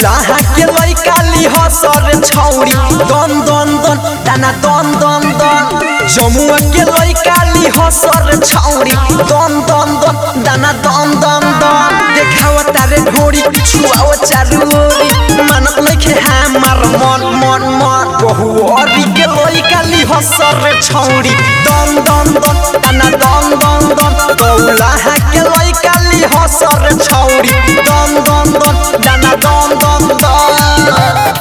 गौलाहा के लइका ली हसर छौरी दन दन दन दाना दन दन दन जमुआ के लइका ली हसर छौरी दन दन दन दाना दन दन दन देखाव तारे ढोरी छुआव चारुरी मानक लइखे हमार मन मन मन बहुरी के लइका ली हसर छौरी दन दन दन दाना दन दन दन गौलाहा के लइका ली हसर छौरी दन दन दन दाना दन दन दन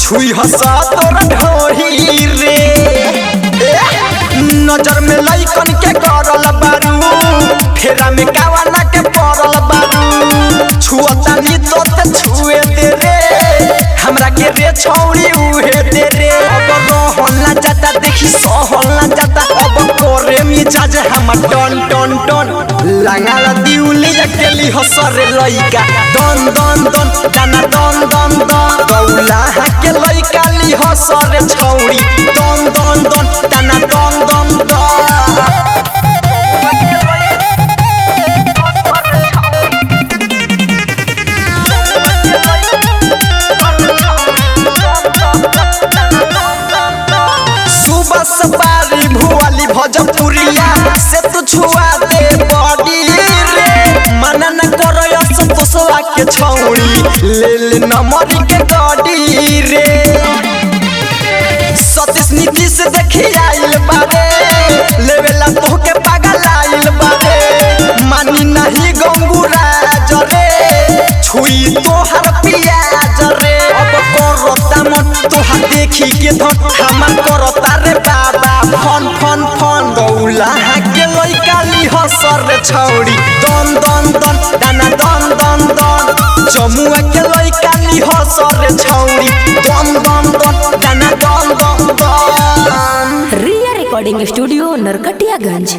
छुई हसा तोरा ढोरी रे नजर में लइकन के करल बारू फेरा में कावाना के परल बारू छुअता नी तो ते छुए दे रे हमरा के रे छौरी उहे दे रे अब रहला जाता देखी सहला जाता अब करे मिजाज हम टन टन टन लांगाला दिउली जकेली हसर लइका दन दन दन दाना दन दन दन गौलाहा के लइका ली हसर छौरी दन दन दन दाना दन दन दन सुबह सवारी भुआली भोजपुरिया से तू छुआ दे बॉडी रे मना न करो संतोषवा के छौरी ले ले नमरी के गाड़ी रे सतीश नीतीश देखी आइल बारे लेवेला तो के पागल आइल बारे मानी नहीं गंगूरा जरे छुई तोहर पियाज रे अब करता मन तोहर देखी के धन हमार करता रे बाबा फन फन फन गौलाहा के लइका ली हसर छौरी दन दन दन दाना दन दन दन जमुआ के लइका ली हसर छौरी दन दन दन दाना दन दन दन रिया रिकॉर्डिंग स्टूडियो नरकटियागंज।